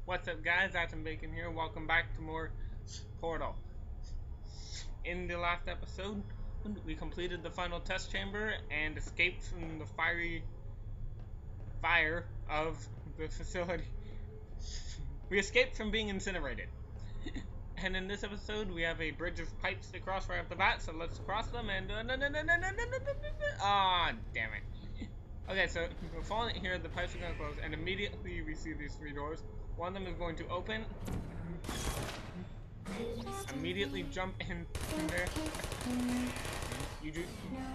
What's up, guys? Atom Bacon here. Welcome back to more Portal. In the last episode, we completed the final test chamber and escaped from the fire of the facility. We escaped from being incinerated. And in this episode, we have a bridge of pipes to cross right off the bat, so let's cross them and ah, damn it. Okay, so we're falling here, the pipes are going to close, and immediately we see these three doors. One of them is going to open. Immediately jump in there. You do.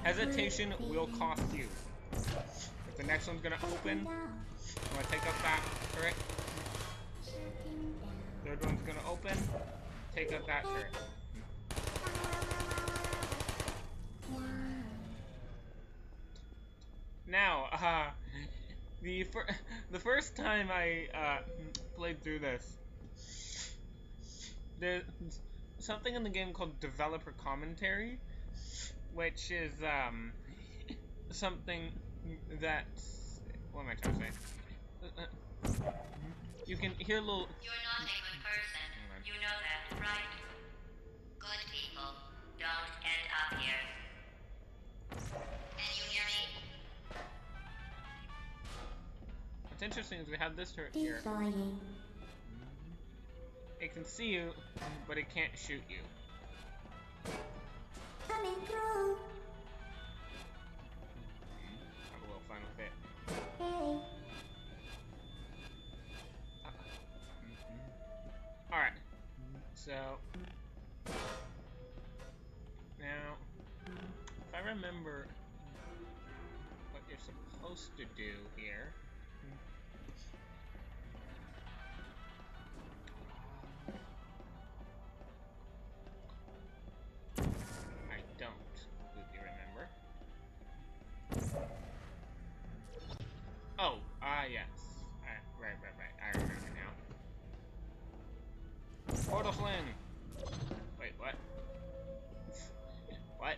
Hesitation will cost you. If the next one's going to open, I'm going to take up that turret. Third one's going to open. Take up that turret. Now, the first time I played through this, there's something in the game called developer commentary, which is something that, what am I trying to say? You can hear little. You're not a good person. You know that, right? Good people don't end up here. Can you hear me? What's interesting is we have this turret here. It can see you, but it can't shoot you. Coming through. Have a little fun with it. Hey. Alright. So now, if I remember what you're supposed to do here. I don't completely remember. Oh, yes. Right. I remember now. Portal fling! Wait, what? What?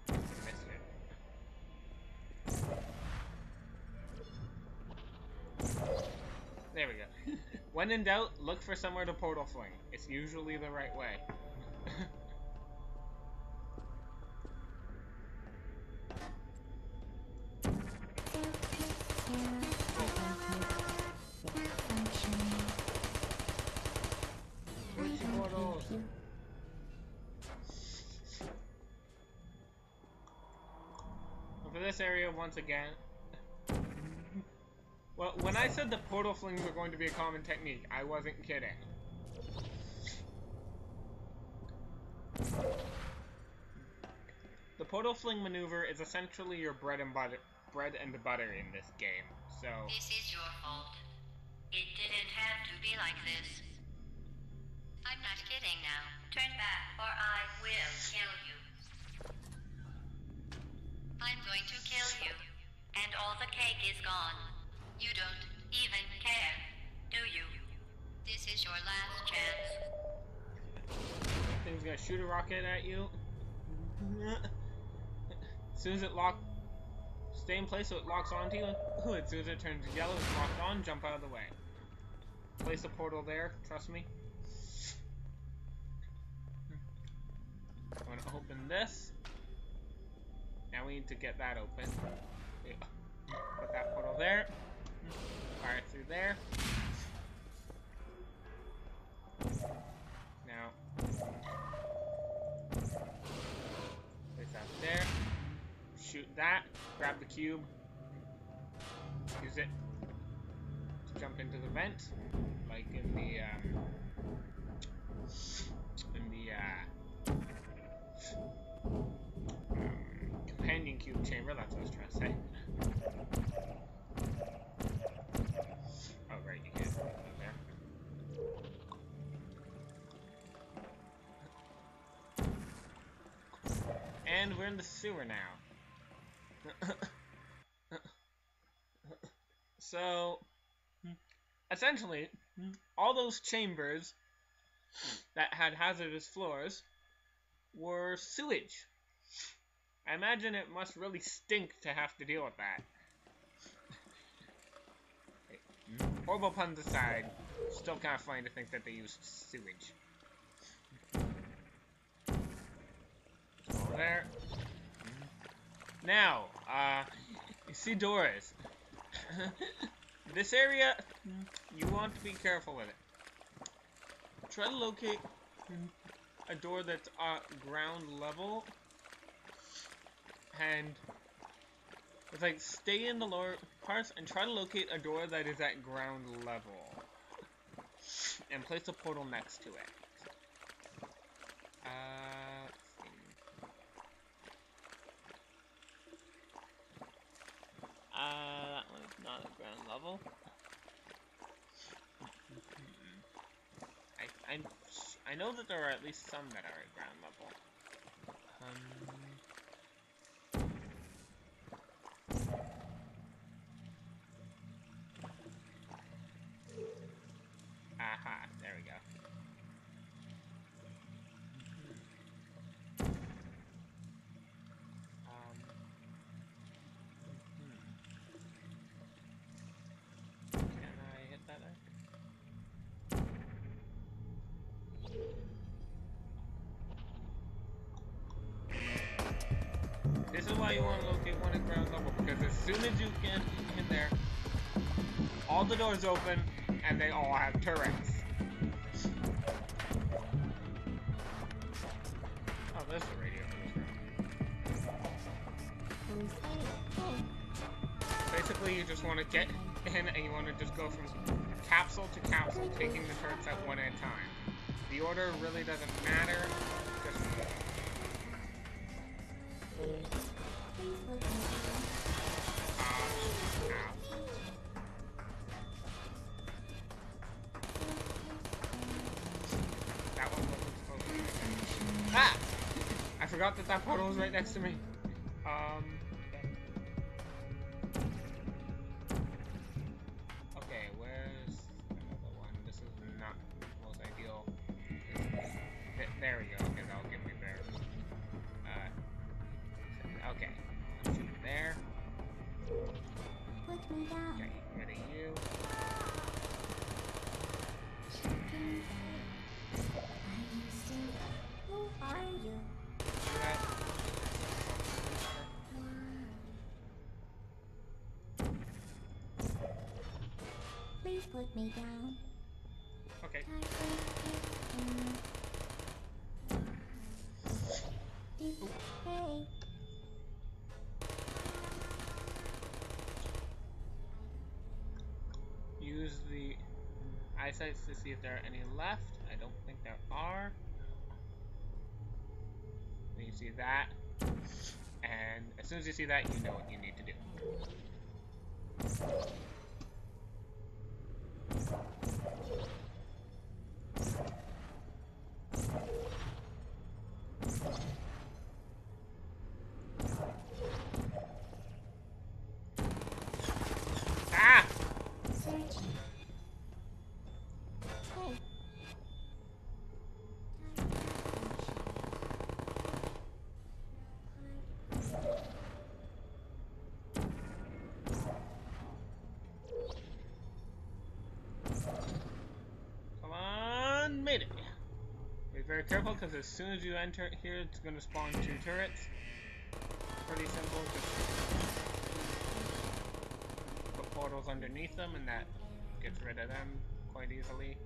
Missed it. There we go. When in doubt, look for somewhere to portal fling. It's usually the right way. Switch portals. For this area, once again. Well, when I said the portal flings were going to be a common technique, I wasn't kidding. The portal fling maneuver is essentially your bread and butter in this game. So This is your fault. It didn't have to be like this. I'm not kidding now. Turn back or I will kill you. I'm going to kill you. And all the cake is gone. You don't even care, do you? This is your last chance. thing's gonna shoot a rocket at you. As soon as it locks, stay in place so it locks onto you. As soon as it turns yellow, it's locked on. Jump out of the way. Place a portal there. Trust me. I'm gonna open this. Now we need to get that open. Put that portal there. Fire through there. Now, place that there. Shoot that. Grab the cube. Use it to jump into the vent, like in the companion cube chamber. That's what I was trying to say. Oh, right, you can't go there. And we're in the sewer now. So, essentially, all those chambers that had hazardous floors were sewage. I imagine it must really stink to have to deal with that. Horrible puns aside, still kind of funny to think that they used sewage. Over there. Now, you see doors. This area, you want to be careful with it. Try to locate a door that's ground level, and it's like stay in the lower parts and try to locate a door that is at ground level, and place a portal next to it. Let's see. That one's not at ground level. I know that there are at least some that are at ground level. Aha, there we go. Can I hit that there? This is why you want to locate one at ground level, because as soon as you get in there, all the doors open, and they all have turrets. Oh, there's the radio booster. Basically, you just want to get in, and you want to just go from capsule to capsule, taking the turrets at one at a time. The order really doesn't matter. Just that one wasn't supposed to be. Ah! I forgot that that portal was right next to me. Okay, where's another one? This is not the most ideal. There we go. Okay, that'll give me there. Okay. Shoot there. Put me down. Okay, ready you. Who are you? Right. Please put me down. Okay. Hey. Use the eyesight to see if there are any left. I don't think there are. Then you see that. And as soon as you see that, you know what you need to do. Ah! Searching. Hey. Come on, made it. Be very careful, because as soon as you enter here, it's going to spawn 2 turrets. Pretty simple, just put portals underneath them, and that gets rid of them quite easily.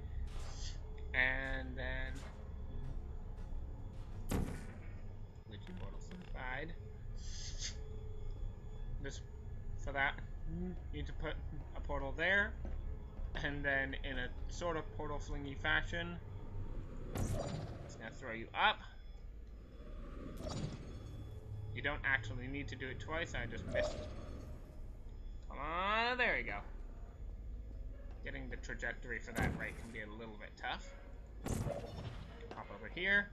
And then glitchy portals inside. This for that, you need to put a portal there, and then in a sort of portal flingy fashion, it's gonna throw you up. You don't actually need to do it twice, I just missed. Come on, there you go. Getting the trajectory for that right can be a little bit tough. Hop over here.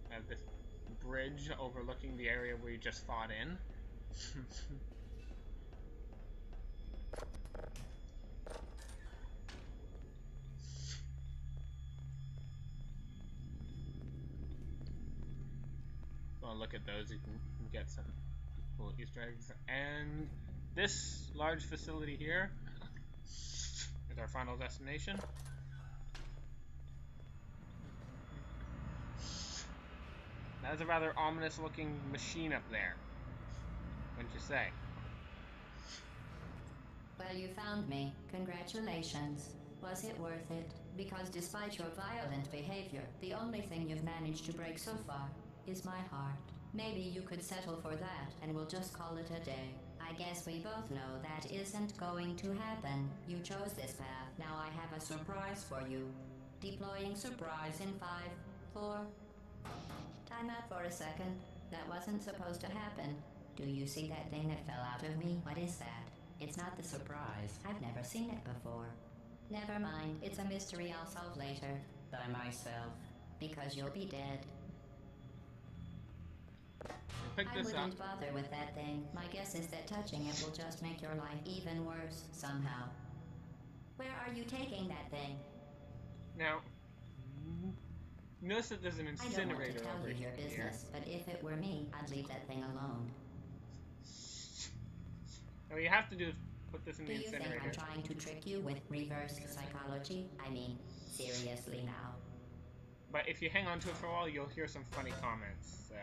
I have this bridge overlooking the area where you just fought in. Well, look at those. You can get some cool Easter eggs. And this large facility here is our final destination. That's a rather ominous looking machine up there, wouldn't you say? Well, you found me. Congratulations. Was it worth it? Because despite your violent behavior, the only thing you've managed to break so far is my heart. Maybe you could settle for that and we'll just call it a day. I guess we both know that isn't going to happen. You chose this path. Now I have a surprise for you. Deploying surprise in 5, 4... Time out for a second. That wasn't supposed to happen. Do you see that thing that fell out of me? What is that? It's not the surprise. I've never seen it before. Never mind. It's a mystery I'll solve later. By myself. Because you'll be dead. Pick I this up. wouldn't bother with that thing. My guess is that touching it will just make your life even worse, somehow. Where are you taking that thing? Now, notice that there's an I don't want incinerator to tell over you your here. business, but if it were me, I'd leave that thing alone. What you have to do is put this in Do the you think incinerator. I'm trying to trick you with reverse psychology? I mean, seriously now. But if you hang on to it for a while, you'll hear some funny comments, so...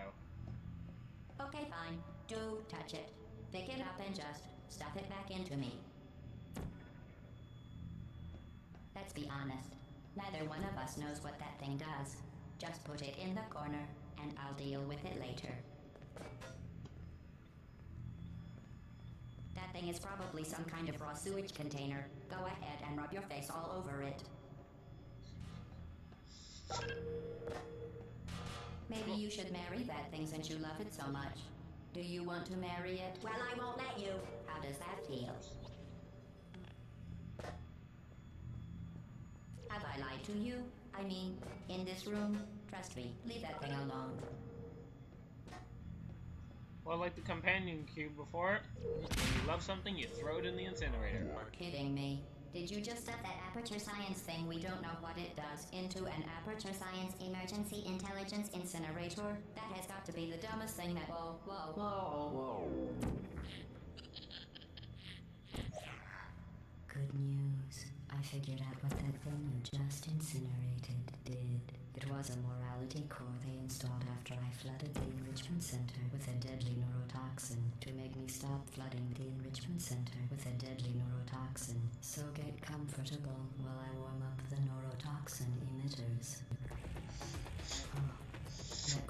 Okay, fine. Do touch it. Pick it up and just stuff it back into me. Let's be honest. Neither one of us knows what that thing does. Just put it in the corner, and I'll deal with it later. That thing is probably some kind of raw sewage container. Go ahead and rub your face all over it. Maybe you should marry that thing since you love it so much. Do you want to marry it? Well, I won't let you. How does that feel? Have I lied to you? I mean, in this room? Trust me, leave that thing alone. Well, like the companion cube before, when you love something, you throw it in the incinerator. You're kidding me. Did you just stuff that aperture science thing we don't know what it does into an aperture science emergency intelligence incinerator? That has got to be the dumbest thing that... Whoa, whoa, whoa, whoa. Good news. I figured out what that thing you just incinerated did. It was a morality core they installed after I flooded the enrichment center with a deadly neurotoxin to make me stop flooding the enrichment center with a deadly neurotoxin. So get comfortable while I warm up the neurotoxin emitters.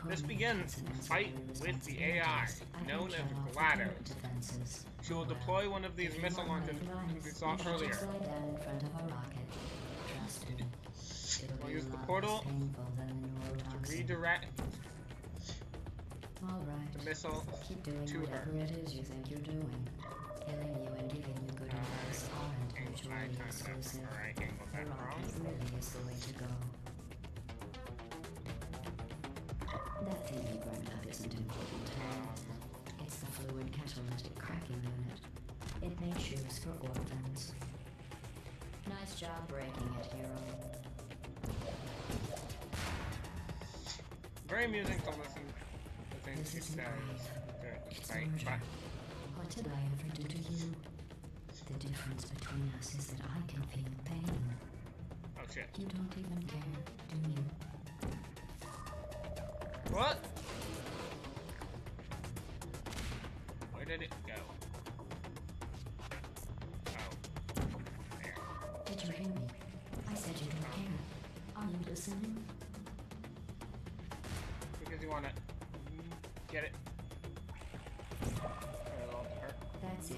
This begins a fight with the AI, known as GLaDOS. She will deploy one of these missile launchers we saw earlier. We'll use the portal to redirect the missile to her. It is you think you're doing. Killing you and giving you good advice aren't mutually exclusive. Alright, handled that The wrong. rocket really is the way to go. That thing you burned up isn't important. It's the fluid catalytic cracking unit. It makes shoes for orphans. Nice job breaking it, hero. Very amusing to listen to things she says. It's Right, murder. What did I ever do to you? The difference between us is that I can feel pain. oh shit. You don't even care, do you? What? Where did it go? Oh. There. Did you hear me? I said you don't care. Are you listening? Because you wanna get it. That's it.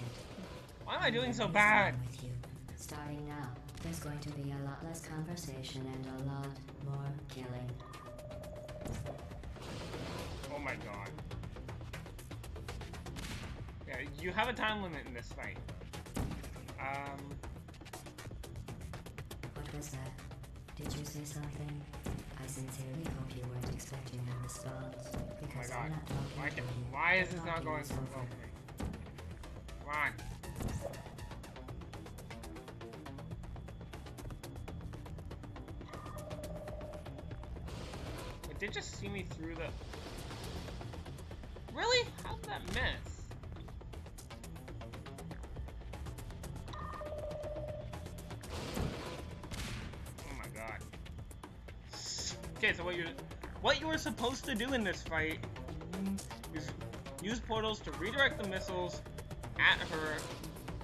Why am I doing so What's bad? wrong with you? Starting now, there's going to be a lot less conversation and a lot more killing. Oh my god. Yeah, you have a time limit in this fight. What was that? Did you say something? I sincerely hope you weren't expecting a response. Oh my Because god. I'm not talking to you. Why is this not Talking going is so over. well for me? Come on. It did just see me through the... Really? How did that miss? Oh my god. Okay, so what you were supposed to do in this fight is use portals to redirect the missiles at her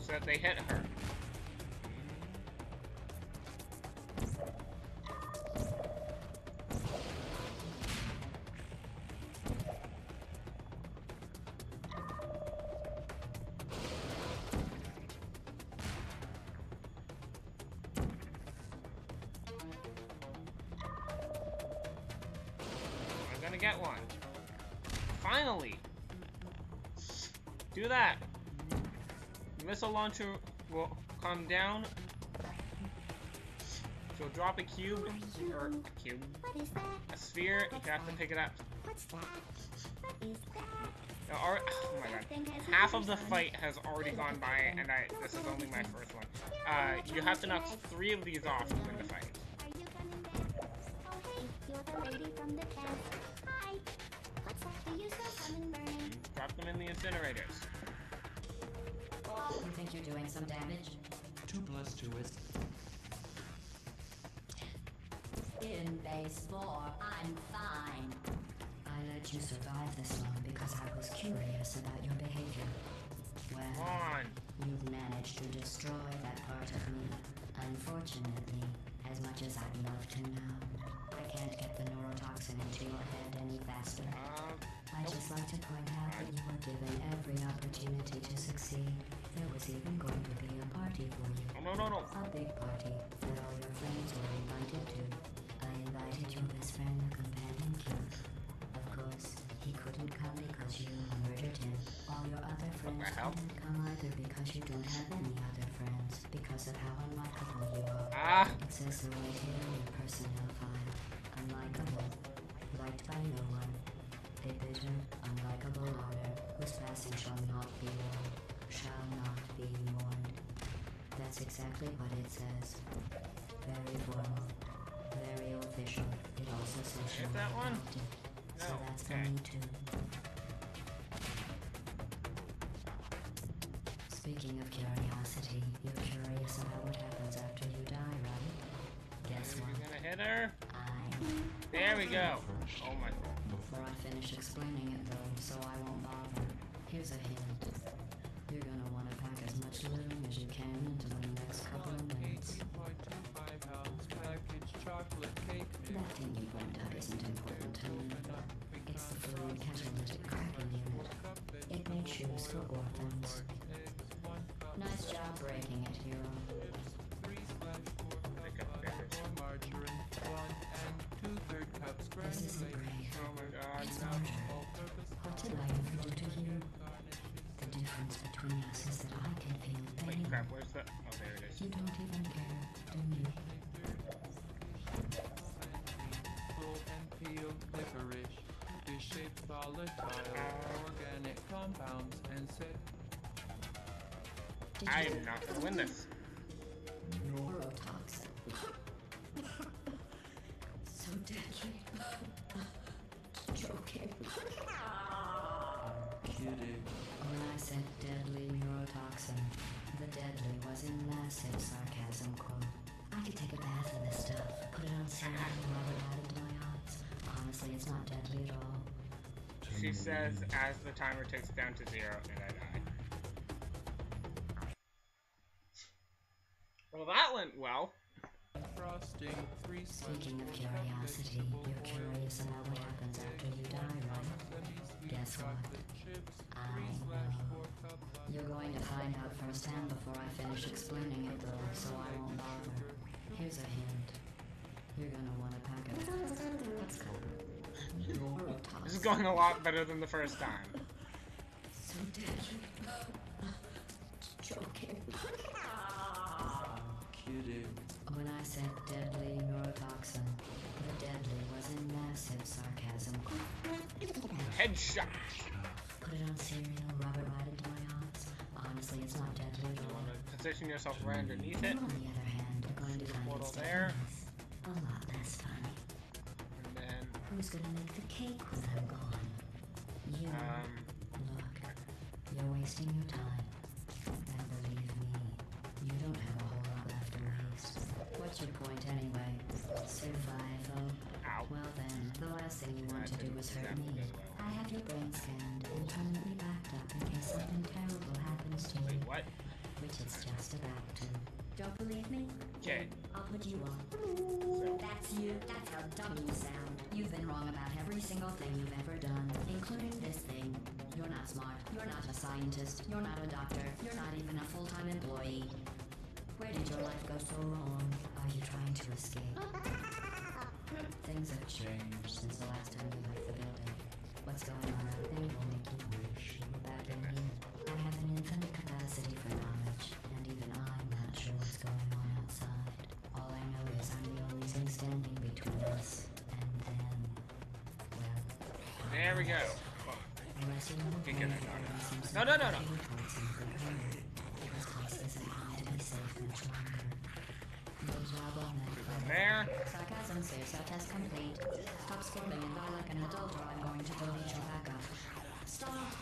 so that they hit her. I'm gonna get one. Finally! Do that! The missile launcher will come down. She'll drop a cube, or a cube, What is that? a sphere, you have to pick it up. What's that? What is that? Oh my god. Half of the fight has already gone by, and this is only my first one. You have to knock 3 of these off to win the fight. Are you coming back? Oh hey, you're the lady from the camp. Hi. What's that? Do you still come and burning? Drop them in the incinerators. You think you're doing some damage? 2 + 2 is... In base 4, I'm fine. I let you survive this long because I was curious about your behavior. Come Well, on. you've managed to destroy that part of me. Unfortunately, as much as I'd love to now, I can't get the neurotoxin into your head any faster. I'd just like to point out that you were given every opportunity to succeed. There was even going to be a party for you. No. A big party that all your friends were invited to. I invited your best friend, the companion king. Of course, he couldn't come because you murdered him. All your other friends couldn't come either because you don't have any other friends. Because of how unlikable you are. It says so right here in your personnel file. Unlikable. Liked by no one. A bitter, unlikable honor whose passing shall not be mourned. Shall not be mourned. That's exactly what it says. Very formal. Very official. It also says Is you're that one? adopted. So No, that's for okay. me too. Speaking of curiosity, you're curious about what happens after you die, right? Guess Are what? you gonna hit her? I'm... There we go. Oh my. Before I finish explaining it though, so I won't bother. Here's a hint. You're gonna want to pack as much loot as you can into the next couple of minutes. 18.25 ounce package chocolate cake That thing you pointed out isn't important to me. It's the fluid catalytic cracking unit. It made shoes for orphans. Nice job breaking it, hero. Pick up damage. margarine, 1 2/3 cups This isn't brave. Oh my god, It's no. murder. What did I ever do to you? The difference between us is that I can feel Wait, pain. crap, where's the... Oh, there it is. You don't even care, do you? Full and peel licorice, fish-shaped volatile, organic compounds and set. Did I you am not gonna win this. neurotoxin? So deadly. Joking. Kidding. When I said deadly neurotoxin, the deadly was in massive sarcasm quote. I could take a bath in this stuff, put it on cereal, and rub it right into my eyes. Honestly, it's not deadly at all. She says as the timer ticks down to 0 and I die. Well, that went well. Frosting, 3 Speaking of curiosity, you're curious about what happens after you die, right? Guess what? I know. You're going to find out firsthand before I finish explaining it though, so I won't bother. Here's a hint. You're gonna want to pack a... Let's go. Neurotoxin. This is going a lot better than the first time. So deadly. Joking. Kidding. When I said deadly neurotoxin, the deadly was in massive sarcasm. Headshot. Put it on cereal, rub it right into my eyes. Honestly, it's not deadly at You all. want to position yourself right underneath it. On the other hand, you're going to find Portal it's there. a lot less funny. And then, Who's gonna make the cake when I'm gone? You. wasting your time. And believe me, you don't have a whole lot left to waste. What's your point anyway? Survival? Ow. Well then, the last thing you want to do is hurt me. I have your brain scanned and permanently backed up in case something terrible happens to Wait, you. what? Which it's just about to. Don't believe me? Okay. I'll put you on. So, That's you. That's how dumb you sound. You've been wrong about every single thing you've ever done, including this thing. You're not smart. You're not a scientist. You're not a doctor. You're not even a full-time employee. Where did your life go so wrong? Are you trying to escape? Things have changed since the last time you left the building. What's going on out there will make you wish you were back in here. I have an infinite capacity for knowledge, and even I'm not sure what's going on outside. All I know is I'm the only thing standing between us and them. Well, there we go. Well, unless you want to okay, good, I got it. No, no, no, no. This place isn't going to be safe much longer. Good job on that. There. Sarcasm saves that test complete. Stop squirming and die like an adult or I'm going to delete your backup. Stop!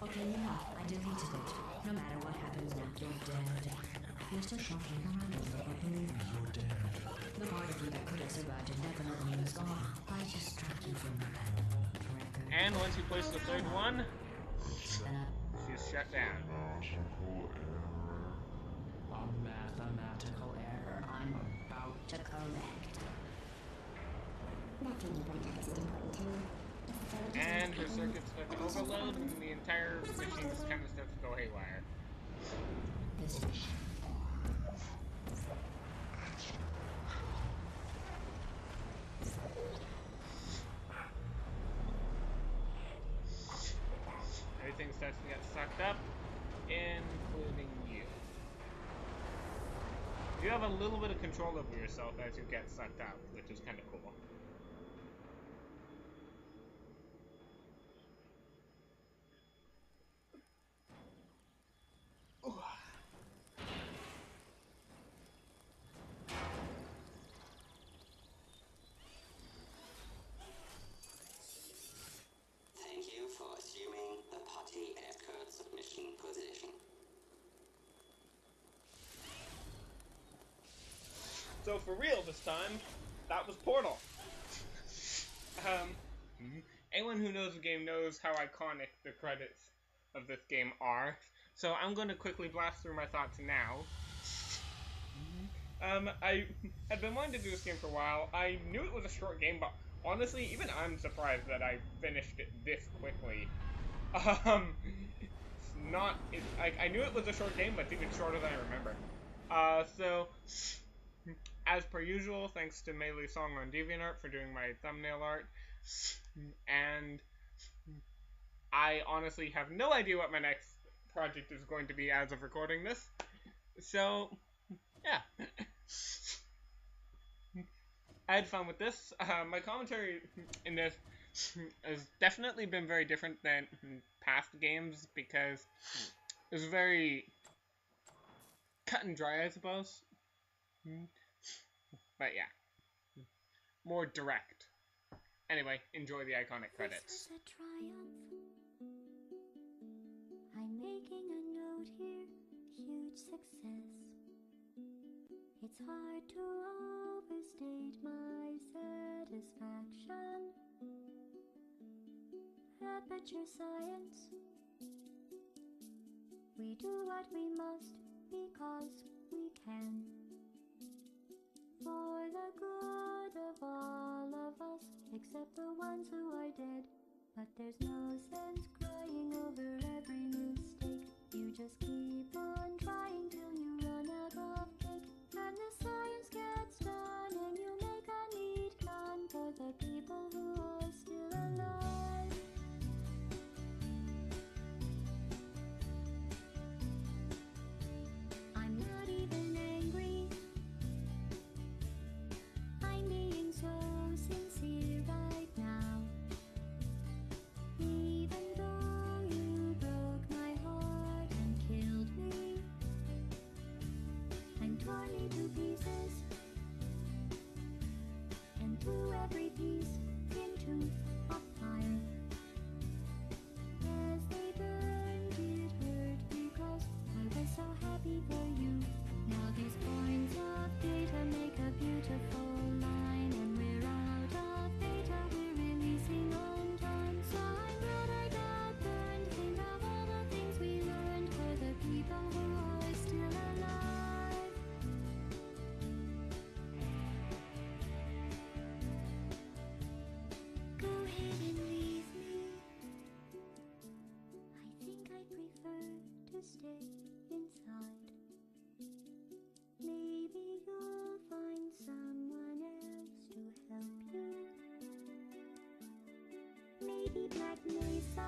Okay, enough. I deleted it. No matter what happens now, you're dead. You're still shocking around a little, but believe me, you're dead. The part of you that could have survived indefinitely is gone. I just struck you from the record. And once you place the third one, And she's shut down. a mathematical error I'm about to correct. That tiny project isn't important to me. And the circuits start to overload, and the entire machine just kind of starts to go haywire. This Everything starts to get sucked up, including you. You have a little bit of control over yourself as you get sucked out, which is kind of cool. Thank you for assuming the party escort submission position. So for real this time, that was Portal. Anyone who knows the game knows how iconic the credits of this game are. So I'm going to quickly blast through my thoughts now. I had been wanting to do this game for a while. I knew it was a short game, but honestly, even I'm surprised that I finished it this quickly. It's not. I knew it was a short game, but it's even shorter than I remember. So, as per usual, thanks to Mayli Song on DeviantArt for doing my thumbnail art. And I honestly have no idea what my next project is going to be as of recording this. So, yeah. I had fun with this. My commentary in this has definitely been very different than past games because it was very cut and dry, I suppose. But yeah, more direct. Anyway, enjoy the iconic credits. This was a triumph. I'm making a note here, huge success. It's hard to overstate my satisfaction. Aperture science. We do what we must because we can. For the good of all of us, except the ones who are dead. But there's no sense crying over every mistake. You just keep on trying till you run out of cake. And the science gets done and you make a neat gun for the people who are still alive. I'm not even angry. I'm being so sincere right now. Even baby black mesa.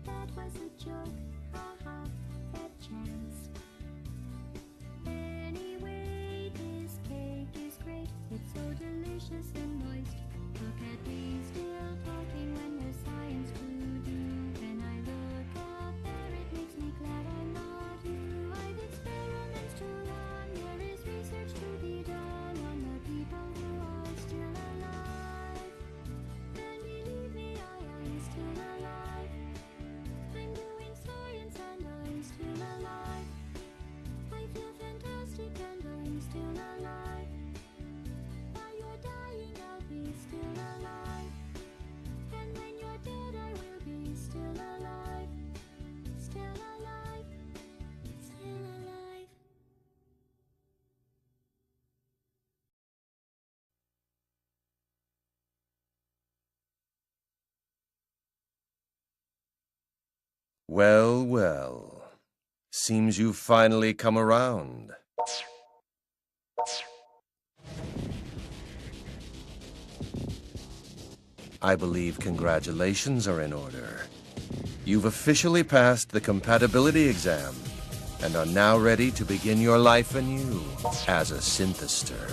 That was a joke, haha, that chance. Anyway, this cake is great. It's so delicious and moist. Look at me still talking when there's science to do. When I look up there, it makes me glad I'm not you. I've experiments to run. There is research to be done on the people who are still alive. And believe me, I am still alive. I'm doing science and I'm still alive. I feel fantastic and I'm still alive. While you're dying, I'll be still alive. And when you're dead, I will be still alive. Still alive. Still alive. Well, well. Seems you've finally come around. I believe congratulations are in order. You've officially passed the compatibility exam and are now ready to begin your life anew as a synthester.